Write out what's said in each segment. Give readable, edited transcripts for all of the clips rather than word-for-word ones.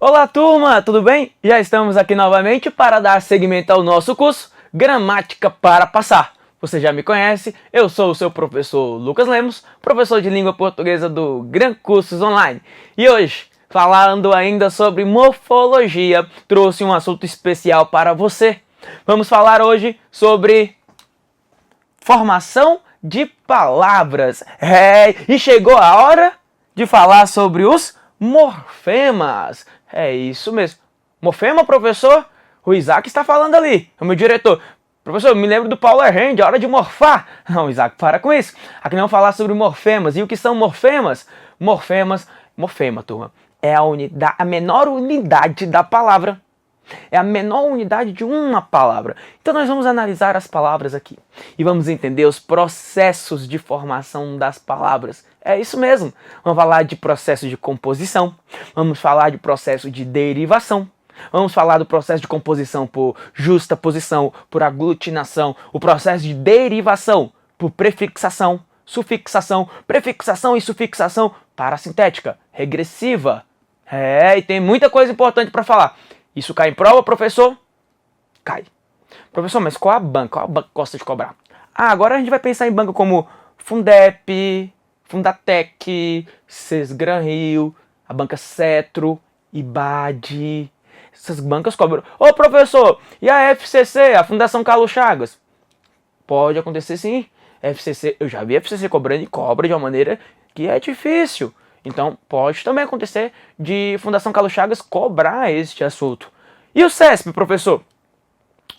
Olá turma, tudo bem? Já estamos aqui novamente para dar seguimento ao nosso curso Gramática para Passar. Você já me conhece, eu sou o seu professor Lucas Lemos, professor de língua portuguesa do Gran Cursos Online. E hoje, falando ainda sobre morfologia, trouxe um assunto especial para você. Vamos falar hoje sobre formação de palavras. E chegou a hora de falar sobre os morfemas. É isso mesmo. Morfema, professor? O Isaac está falando ali, é o meu diretor. Professor, eu me lembro do Paulo Errand, hora de morfar. Não, Isaac, para com isso. Aqui não vamos falar sobre morfemas. E o que são morfemas? Morfema, turma, é a menor unidade da palavra. É a menor unidade de uma palavra. Então nós vamos analisar as palavras aqui. E vamos entender os processos de formação das palavras. É isso mesmo. Vamos falar de processo de composição. Vamos falar de processo de derivação. Vamos falar do processo de composição por justaposição, por aglutinação. O processo de derivação por prefixação, sufixação, prefixação e sufixação parasintética, regressiva. E tem muita coisa importante para falar. Isso cai em prova, professor? Cai. Professor, mas qual a banca? Qual a banca gosta de cobrar? Agora a gente vai pensar em banca como Fundep, Fundatec, Sesgran Rio, a banca Cetro, IBAD. Essas bancas cobram. Ô, professor, e a FCC, a Fundação Carlos Chagas? Pode acontecer sim. FCC, eu já vi a FCC cobrando e cobra de uma maneira que é difícil. Então, pode também acontecer de Fundação Carlos Chagas cobrar este assunto. E o CESP, professor?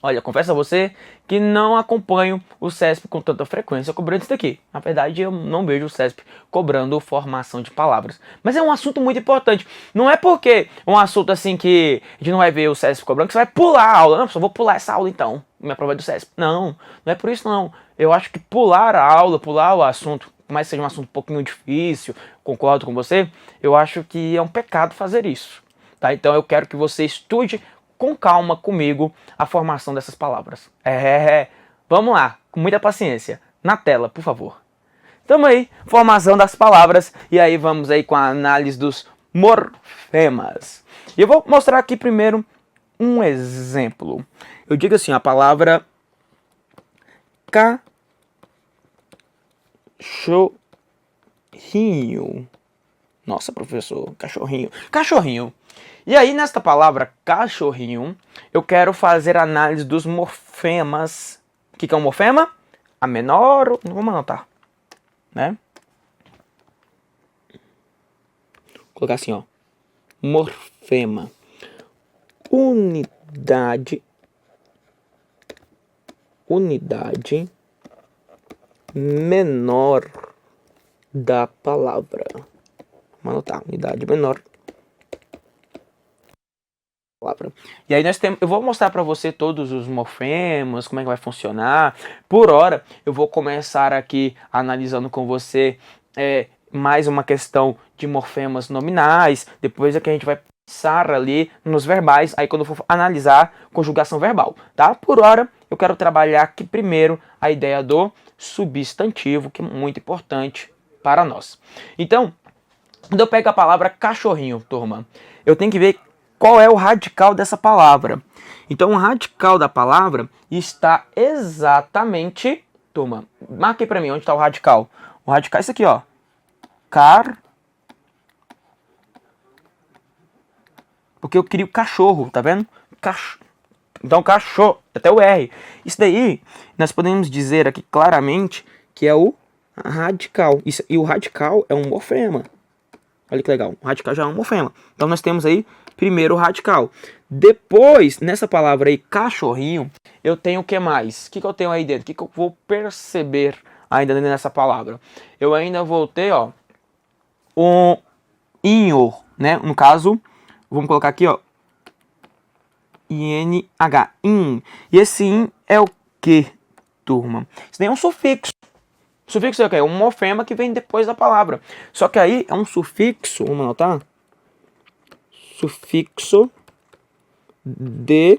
Olha, confesso a você que não acompanho o CESP com tanta frequência cobrando isso daqui. Na verdade, eu não vejo o CESP cobrando formação de palavras. Mas é um assunto muito importante. Não é porque é um assunto assim que a gente não vai ver o CESP cobrando que você vai pular a aula. Não, só vou pular essa aula então. Minha prova é do CESP. Não é por isso não. Eu acho que pular a aula, pular o assunto, por mais que seja um assunto um pouquinho difícil, concordo com você, eu acho que é um pecado fazer isso. Tá? Então eu quero que você estude com calma comigo a formação dessas palavras. Vamos lá, com muita paciência. Na tela, por favor. Tamo aí, formação das palavras, e aí vamos aí com a análise dos morfemas. E eu vou mostrar aqui primeiro um exemplo. Eu digo assim, a palavra cachorrinho. Nossa, professor, cachorrinho. Cachorrinho. E aí, nesta palavra cachorrinho, eu quero fazer a análise dos morfemas. O que é um morfema? A menor... Vamos anotar, né? Vou colocar assim, ó. Morfema. Unidade menor da palavra. Vamos anotar, unidade menor. Palavra. E aí eu vou mostrar para você todos os morfemas, como é que vai funcionar. Por hora, eu vou começar aqui analisando com você mais uma questão de morfemas nominais. Depois é que a gente vai pensar ali nos verbais, aí quando eu for analisar conjugação verbal, tá? Por hora, eu quero trabalhar aqui primeiro a ideia do substantivo, que é muito importante para nós. Então, quando eu pego a palavra cachorrinho, turma, eu tenho que ver qual é o radical dessa palavra. Então, o radical da palavra está exatamente... Turma, marque para mim onde está o radical. O radical é isso aqui, ó. Porque eu crio cachorro, tá vendo? Então, cachorro, até o R. Isso daí, nós podemos dizer aqui claramente que é o radical. E o radical é um morfema. Olha que legal, o radical já é um morfema. Então, nós temos aí, primeiro, o radical. Depois, nessa palavra aí, cachorrinho, eu tenho o que mais? O que eu tenho aí dentro? O que eu vou perceber ainda nessa palavra? Eu ainda vou ter, ó, um inho, né? No caso, vamos colocar aqui, ó, INH, in. E esse in é o que, turma? Isso daí é um sufixo. Sufixo é o quê? É um morfema que vem depois da palavra. Só que aí é um sufixo, vamos anotar? Sufixo de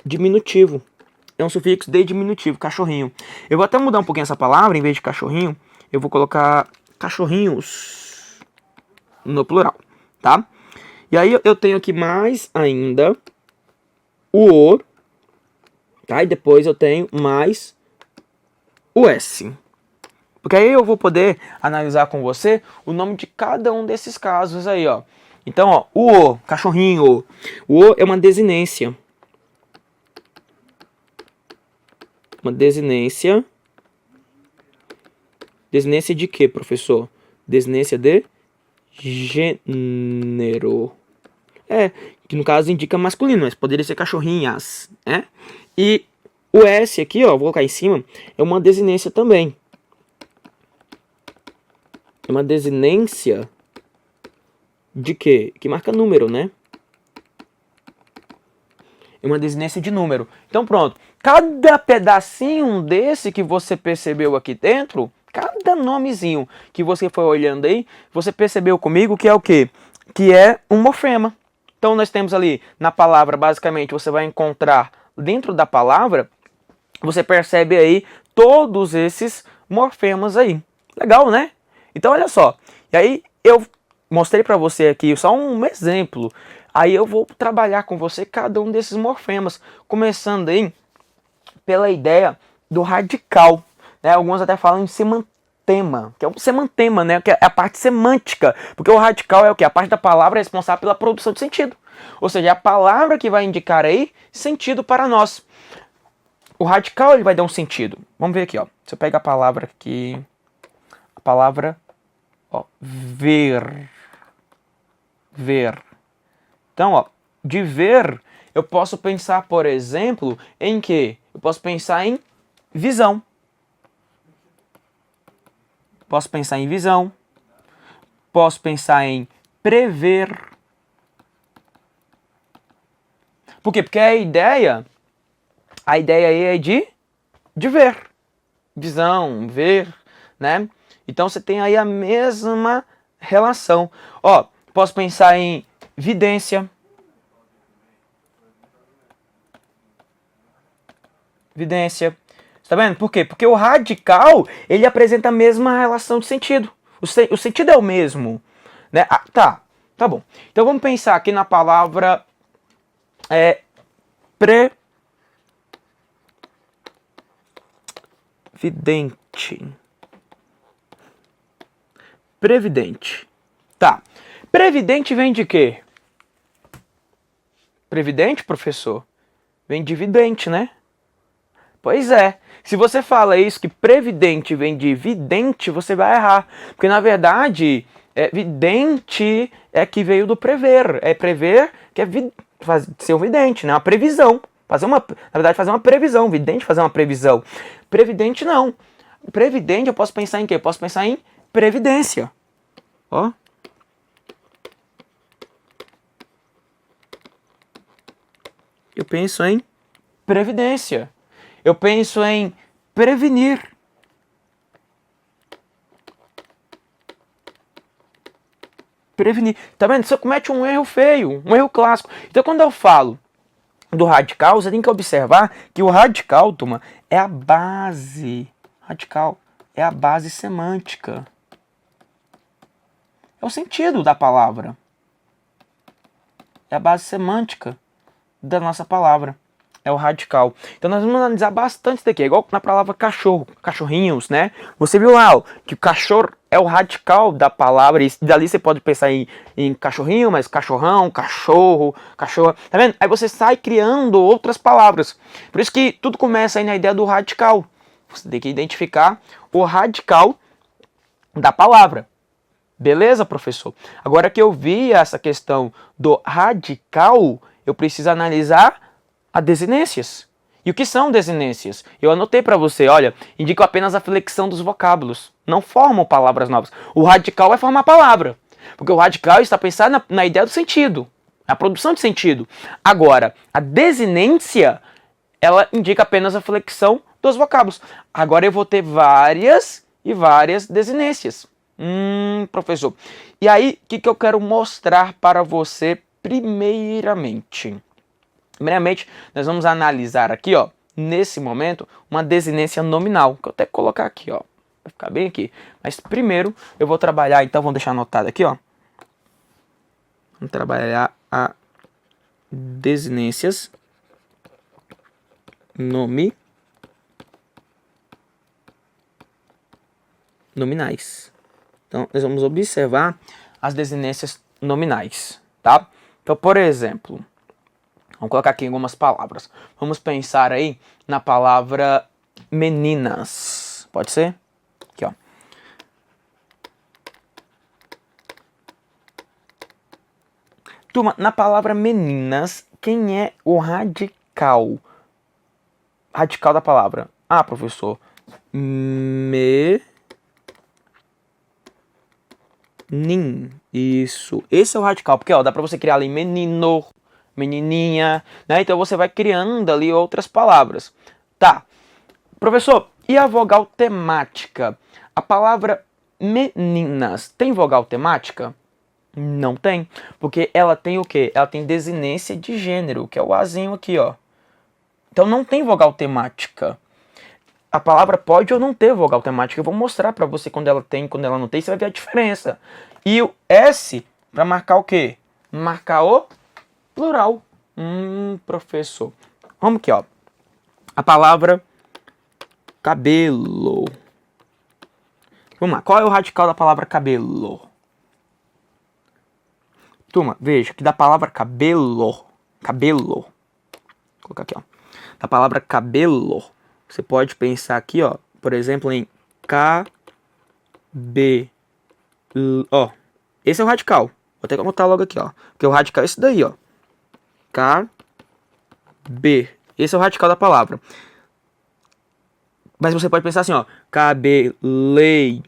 diminutivo. É um sufixo de diminutivo, cachorrinho. Eu vou até mudar um pouquinho essa palavra, em vez de cachorrinho, eu vou colocar cachorrinhos, no plural, tá? E aí eu tenho aqui mais ainda o, tá? E depois eu tenho mais o S. Porque aí eu vou poder analisar com você o nome de cada um desses casos aí, ó. Então, ó, o, cachorrinho, o é uma desinência. Uma desinência. Desinência de quê, professor? Desinência de gênero. Que no caso indica masculino, mas poderia ser cachorrinhas, né? E o S aqui, ó, vou colocar em cima, é uma desinência também. É uma desinência de quê? Que marca número, né? É uma desinência de número. Então pronto, cada pedacinho desse que você percebeu aqui dentro, cada nomezinho que você foi olhando aí, você percebeu comigo que é o quê? Que é um morfema. Então nós temos ali na palavra, basicamente, você vai encontrar dentro da palavra, você percebe aí todos esses morfemas aí. Legal, né? Então olha só, e aí eu mostrei para você aqui só um exemplo. Aí eu vou trabalhar com você cada um desses morfemas, começando aí pela ideia do radical, né? Alguns até falam em semantema, que é um semantema, né? Que é a parte semântica, porque o radical é o que? A parte da palavra responsável pela produção de sentido. Ou seja, é a palavra que vai indicar aí sentido para nós. O radical ele vai dar um sentido. Vamos ver aqui, ó. Se eu pegar a palavra aqui, a palavra, ó, ver. Ver. Então, ó, de ver, eu posso pensar, por exemplo, em que? Eu posso pensar em visão. Posso pensar em visão. Posso pensar em prever. Por quê? Porque a ideia aí é de ver. Visão, ver, né? Então você tem aí a mesma relação. Ó, posso pensar em vidência. Vidência. Tá vendo? Por quê? Porque o radical, ele apresenta a mesma relação de sentido. O sentido é o mesmo, né? Ah, tá bom. Então vamos pensar aqui na palavra previdente. Previdente. Tá. Previdente vem de quê? Previdente, professor? Vem de vidente, né? Pois é. Se você fala isso, que previdente vem de vidente, você vai errar. Porque, na verdade, vidente é que veio do prever. É prever que é ser um vidente, né? Uma previsão. Na verdade, fazer uma previsão. Vidente fazer uma previsão. Previdente, não. Previdente, eu posso pensar em quê? Eu posso pensar em previdência. Ó. Eu penso em previdência. Eu penso em prevenir. Prevenir. Tá vendo? Você comete um erro feio, um erro clássico. Então, quando eu falo do radical, você tem que observar que o radical, turma, é a base. Radical é a base semântica. É o sentido da palavra. É a base semântica da nossa palavra. É o radical. Então nós vamos analisar bastante isso daqui. É igual na palavra cachorro, cachorrinhos, né? Você viu lá, ó, que o cachorro é o radical da palavra. E dali você pode pensar em cachorrinho, mas cachorrão, cachorro, cachorra. Tá vendo? Aí você sai criando outras palavras. Por isso que tudo começa aí na ideia do radical. Você tem que identificar o radical da palavra. Beleza, professor? Agora que eu vi essa questão do radical, eu preciso analisar as desinências. E o que são desinências? Eu anotei para você, olha, indicam apenas a flexão dos vocábulos. Não formam palavras novas. O radical vai formar palavra. Porque o radical está pensado na ideia do sentido. A produção de sentido. Agora, a desinência, ela indica apenas a flexão dos vocábulos. Agora eu vou ter várias e várias desinências. Professor. E aí, o que eu quero mostrar para você primeiramente? Primeiramente, nós vamos analisar aqui, ó, nesse momento, uma desinência nominal, que eu até colocar aqui, ó. Vai ficar bem aqui. Mas primeiro eu vou trabalhar, então vamos deixar anotado aqui, ó. Vamos trabalhar a desinências nominais. Então, nós vamos observar as desinências nominais, tá? Então, por exemplo, vamos colocar aqui algumas palavras. Vamos pensar aí na palavra meninas. Pode ser? Aqui, ó. Turma, na palavra meninas, quem é o radical? Radical da palavra. Ah, professor. Isso. Esse é o radical. Porque, ó, dá pra você criar ali menino, menininha, né? Então você vai criando ali outras palavras. Tá. Professor, e a vogal temática? A palavra meninas tem vogal temática? Não tem. Porque ela tem o quê? Ela tem desinência de gênero, que é o azinho aqui, ó. Então não tem vogal temática. A palavra pode ou não ter vogal temática. Eu vou mostrar pra você quando ela tem e quando ela não tem. Você vai ver a diferença. E o S pra marcar o quê? Marcar o plural. Professor. Vamos aqui, ó. A palavra cabelo. Vamos lá. Qual é o radical da palavra cabelo? Turma, veja que da palavra cabelo. Vou colocar aqui, ó. Da palavra cabelo. Você pode pensar aqui, ó, por exemplo, em ó, esse é o radical. Vou até anotar logo aqui, ó. Porque o radical é esse daí, ó. Esse é o radical da palavra. Mas você pode pensar assim, ó. Cabeleireiro.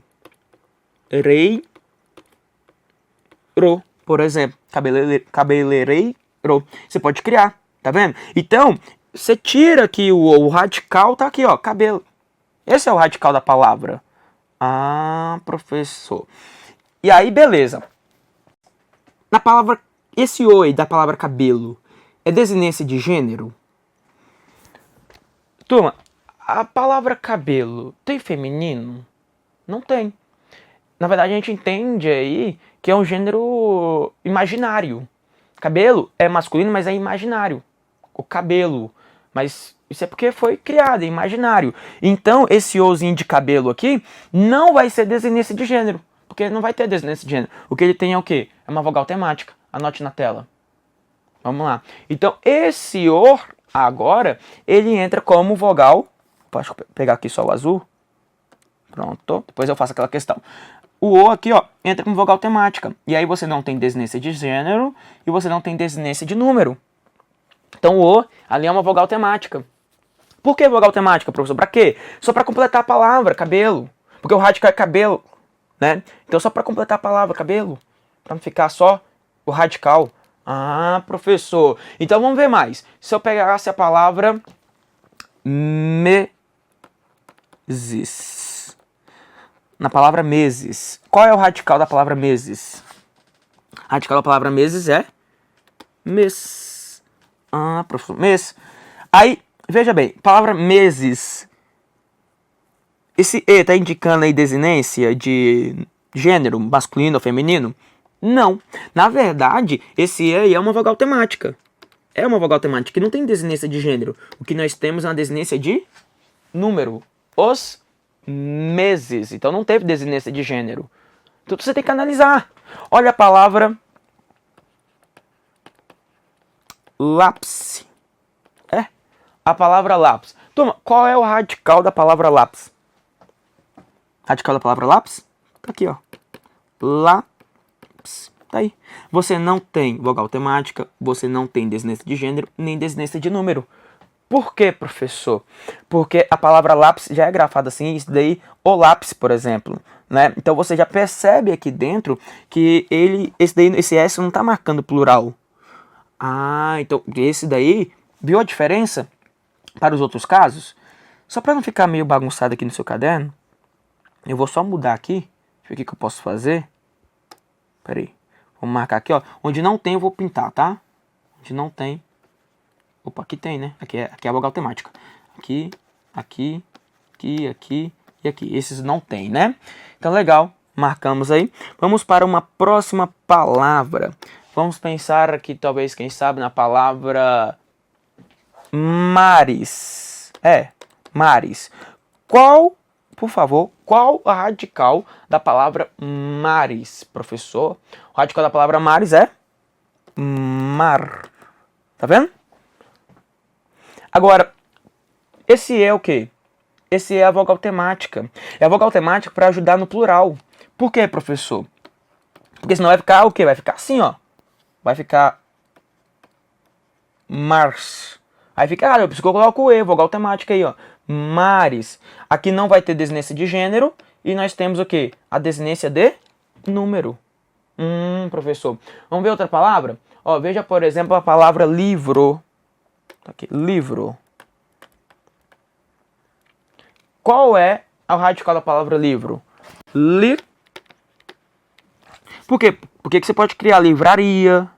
Por exemplo. Cabeleireiro. Você pode criar. Tá vendo? Então, você tira aqui o radical, tá aqui, ó, cabelo. Esse é o radical da palavra. Ah, professor. E aí, beleza. Na palavra, esse oi da palavra cabelo é desinência de gênero? Turma, a palavra cabelo tem feminino? Não tem. Na verdade, a gente entende aí que é um gênero imaginário. Cabelo é masculino, mas é imaginário. O cabelo. Mas isso é porque foi criado, é imaginário. Então, esse ozinho de cabelo aqui não vai ser desinência de gênero. Porque não vai ter desinência de gênero. O que ele tem é o quê? É uma vogal temática. Anote na tela. Vamos lá. Então, esse o agora, ele entra como vogal. Posso pegar aqui só o azul? Pronto. Depois eu faço aquela questão. O O aqui, ó, entra como vogal temática. E aí você não tem desinência de gênero e você não tem desinência de número. Então o O ali é uma vogal temática. Por que vogal temática, professor? Pra quê? Só pra completar a palavra, cabelo. Porque o radical é cabelo, né? Então só pra completar a palavra, cabelo. Pra não ficar só o radical. Ah, professor. Então vamos ver mais. Se eu pegasse a palavra meses. Na palavra meses. Qual é o radical da palavra meses? O radical da palavra meses é mês. Ah, professor, mês. Aí, veja bem, palavra meses. Esse E tá indicando aí desinência de gênero, masculino ou feminino? Não. Na verdade, esse E aí é uma vogal temática. É uma vogal temática que não tem desinência de gênero. O que nós temos é uma desinência de número. Os meses. Então não teve desinência de gênero. Então você tem que analisar. Olha a palavra lápis. É? A palavra lápis. Toma, qual é o radical da palavra lápis? Radical da palavra lápis? Tá aqui, ó. Lápis. Tá aí. Você não tem vogal temática, você não tem desinência de gênero, nem desinência de número. Por quê, professor? Porque a palavra lápis já é grafada assim, isso daí, o lápis, por exemplo, né? Então você já percebe aqui dentro que esse S não tá marcando plural. Ah, então esse daí, viu a diferença para os outros casos? Só para não ficar meio bagunçado aqui no seu caderno, eu vou só mudar aqui. Deixa eu ver o que eu posso fazer. Pera aí. Vou marcar aqui, ó. Onde não tem eu vou pintar, tá? Onde não tem. Opa, aqui tem, né? Aqui é a vogal temática. Aqui, aqui, aqui, aqui e aqui. Esses não tem, né? Então, legal. Marcamos aí. Vamos para uma próxima palavra. Vamos pensar aqui, talvez, quem sabe, na palavra mares. Mares. Qual, por favor, qual a radical da palavra mares, professor? O radical da palavra mares é mar. Tá vendo? Agora, esse é o quê? Esse é a vogal temática. É a vogal temática para ajudar no plural. Por quê, professor? Porque senão vai ficar o quê? Vai ficar assim, ó. Vai ficar mars. Aí fica errado, eu preciso colocar o E, vogal temática aí, ó. Mares. Aqui não vai ter desinência de gênero e nós temos o quê? A desinência de número. Professor. Vamos ver outra palavra? Ó, veja, por exemplo, a palavra livro. Tá aqui, livro. Qual é o radical da palavra livro? Por quê? Porque você pode criar livraria.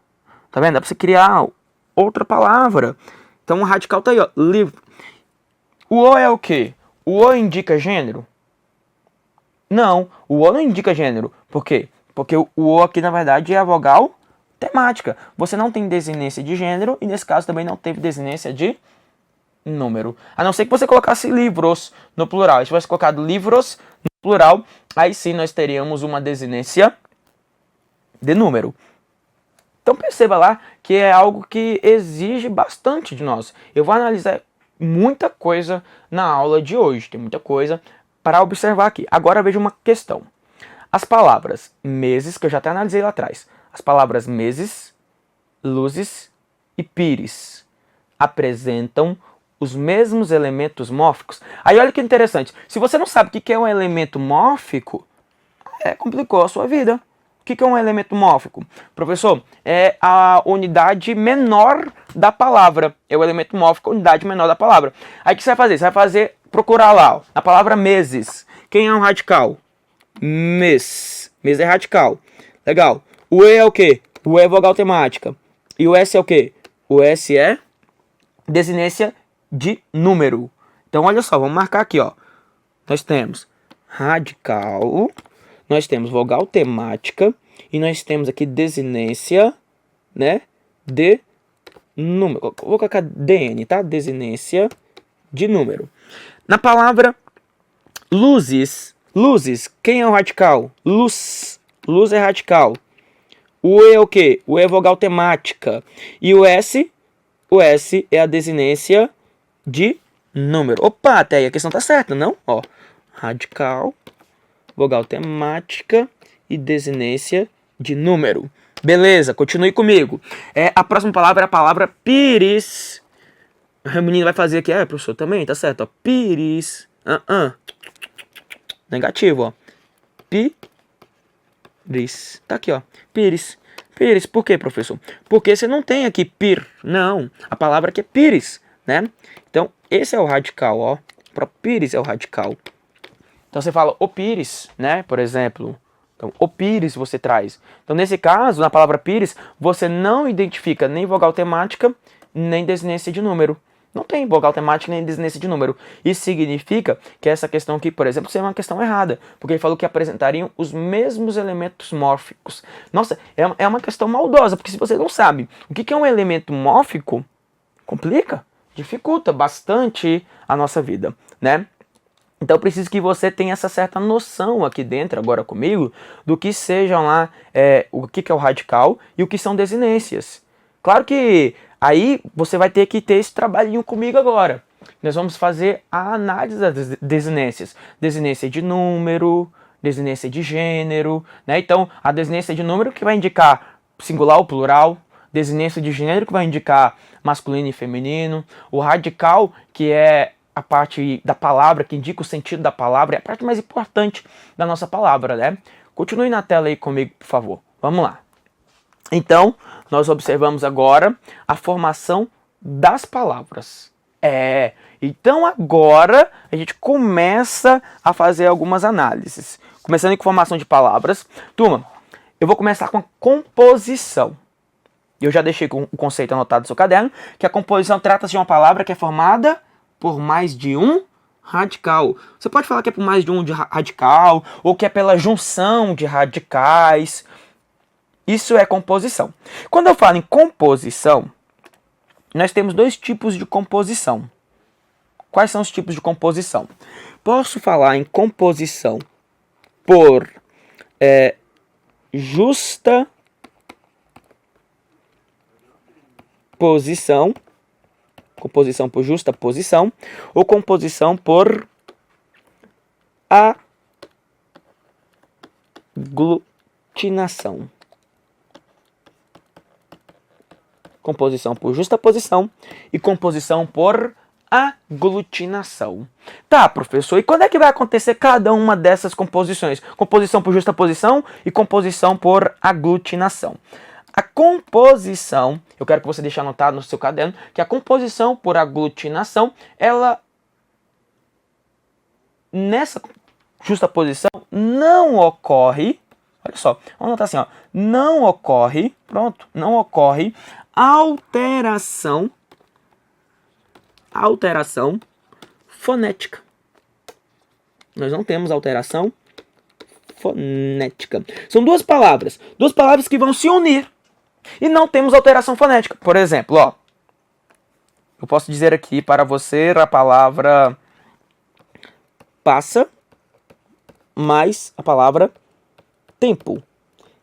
Tá vendo? Dá pra você criar outra palavra. Então o radical tá aí, ó. Livro. O O é o quê? O O indica gênero? Não, o O não indica gênero. Por quê? Porque o O aqui, na verdade, é a vogal temática. Você não tem desinência de gênero e, nesse caso, também não teve desinência de número. A não ser que você colocasse livros no plural. Se tivesse colocado livros no plural, aí sim nós teríamos uma desinência de número. Então perceba lá que é algo que exige bastante de nós. Eu vou analisar muita coisa na aula de hoje. Tem muita coisa para observar aqui. Agora veja uma questão. As palavras meses, que eu já até analisei lá atrás. As palavras meses, luzes e pires apresentam os mesmos elementos mórficos. Aí olha que interessante. Se você não sabe o que é um elemento mórfico, complicou a sua vida. O que é um elemento mórfico? Professor, é a unidade menor da palavra. É o elemento mórfico, a unidade menor da palavra. Aí o que você vai fazer? Você vai procurar lá, ó, a palavra meses. Quem é um radical? Mês. Mês é radical. Legal. O E é o quê? O E é vogal temática. E o S é o quê? O S é desinência de número. Então, olha só, vamos marcar aqui, ó. Nós temos radical, nós temos vogal temática e nós temos aqui desinência, né, de número. Vou colocar DN, tá? Desinência de número. Na palavra luzes, quem é o radical? Luz é radical. O E é o quê? O E é vogal temática. E o S é a desinência de número. Opa, até aí a questão tá certa, não? Ó, radical, vogal temática e desinência de número. Beleza, continue comigo. A próxima palavra é a palavra pires. O menino vai fazer aqui, professor, também, tá certo, ó. Pires. Negativo, ó. Pires. Tá aqui, ó. Pires. Pires, por quê, professor? Porque você não tem aqui pir, não. A palavra aqui é pires, né? Então, esse é o radical, ó. Para pires é o radical. Então, você fala o pires, né? Por exemplo. Então, o pires você traz. Então, nesse caso, na palavra pires, você não identifica nem vogal temática, nem desinência de número. Não tem vogal temática nem desinência de número. Isso significa que essa questão aqui, por exemplo, seria uma questão errada. Porque ele falou que apresentariam os mesmos elementos mórficos. Nossa, é uma questão maldosa. Porque se você não sabe o que é um elemento mórfico, complica, dificulta bastante a nossa vida, né? Então eu preciso que você tenha essa certa noção aqui dentro, agora comigo, do que sejam lá, o que é o radical e o que são desinências. Claro que aí você vai ter que ter esse trabalhinho comigo agora. Nós vamos fazer a análise das desinências. Desinência de número, desinência de gênero, né? Então, a desinência de número que vai indicar singular ou plural, desinência de gênero que vai indicar masculino e feminino, o radical que é a parte da palavra, que indica o sentido da palavra, é a parte mais importante da nossa palavra, né? Continue na tela aí comigo, por favor. Vamos lá. Então, nós observamos agora a formação das palavras. Então agora a gente começa a fazer algumas análises. Começando com formação de palavras. Turma, eu vou começar com a composição. Eu já deixei com o conceito anotado no seu caderno, que a composição trata-se de uma palavra que é formada por mais de um radical. Você pode falar que é por mais de um radical, ou que é pela junção de radicais. Isso é composição. Quando eu falo em composição, nós temos dois tipos de composição. Quais são os tipos de composição? Posso falar em composição por justa posição, composição por justa posição, ou composição por aglutinação. Composição por justa posição e composição por aglutinação. Tá, professor, e quando é que vai acontecer cada uma dessas composições? Composição por justa posição e composição por aglutinação. A composição, eu quero que você deixe anotado no seu caderno, que a composição por aglutinação, ela, nessa justa posição, não ocorre, olha só, vamos anotar assim, ó, não ocorre alteração fonética. Nós não temos alteração fonética. São duas palavras que vão se unir e não temos alteração fonética. Por exemplo, ó, eu posso dizer aqui para você a palavra passa mais a palavra tempo.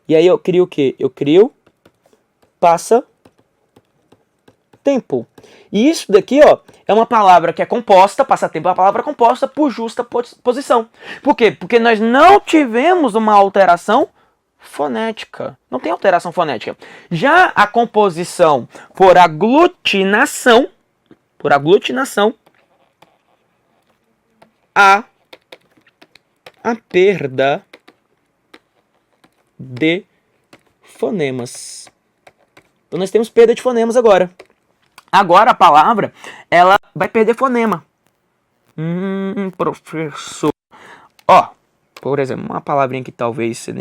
E aí eu crio o quê? Eu crio passa tempo. E isso daqui, ó, é uma palavra que é composta, passatempo é uma palavra composta por justa posição. Por quê? Porque nós não tivemos uma alteração fonética. Não tem alteração fonética. Já a composição por aglutinação, há a perda de fonemas. Então nós temos perda de fonemas agora. Agora a palavra, ela vai perder fonema. Professor. Ó, por exemplo, uma palavrinha que talvez você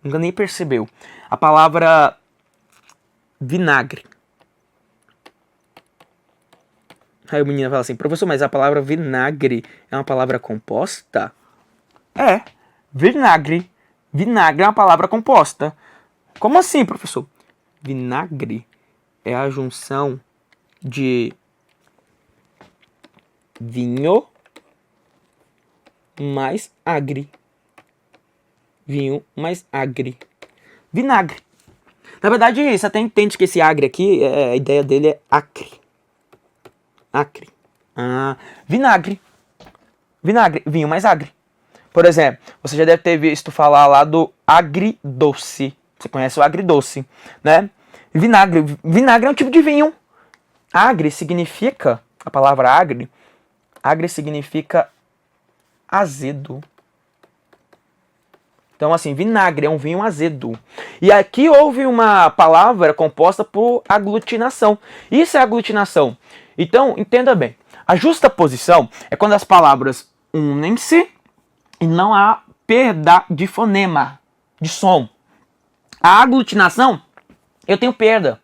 nunca nem percebeu. A palavra vinagre. Aí o menino fala assim, professor, mas a palavra vinagre é uma palavra composta? É, vinagre. Vinagre é uma palavra composta. Como assim, professor? Vinagre é a junção de vinho mais agre. Vinho mais agre. Vinagre. Na verdade, você até entende que esse agre aqui, a ideia dele é acre. Acre. Vinagre. Vinagre. Vinho mais agre. Por exemplo, você já deve ter visto falar lá do agridoce. Você conhece o agridoce, né? Vinagre. Vinagre é um tipo de vinho. Agre significa, a palavra agre significa azedo. Então, assim, vinagre é um vinho azedo. E aqui houve uma palavra composta por aglutinação. Isso é aglutinação. Então, entenda bem. A justa posição é quando as palavras unem-se e não há perda de fonema, de som. A aglutinação, eu tenho perda.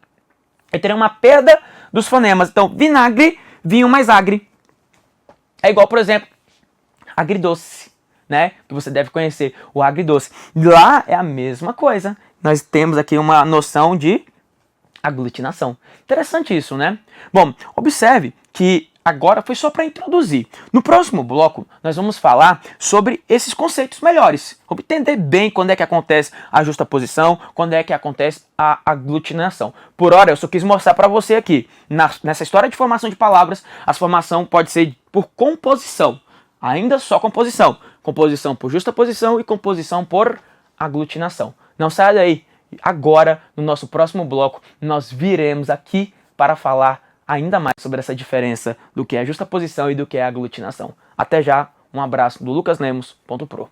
Eu terei uma perda dos fonemas. Então, vinagre, vinho mais agre. É igual, por exemplo, agridoce, né? Que você deve conhecer, o agridoce. Lá é a mesma coisa. Nós temos aqui uma noção de aglutinação. Interessante isso, né? Bom, observe que agora foi só para introduzir. No próximo bloco, nós vamos falar sobre esses conceitos melhores. Vamos entender bem quando é que acontece a justaposição, quando é que acontece a aglutinação. Por hora, eu só quis mostrar para você aqui, nessa história de formação de palavras, a formação pode ser por composição. Ainda só composição. Composição por justaposição e composição por aglutinação. Não saia daí. Agora, no nosso próximo bloco, nós viremos aqui para falar ainda mais sobre essa diferença do que é justaposição e do que é aglutinação. Até já, um abraço do LucasLemos.pro.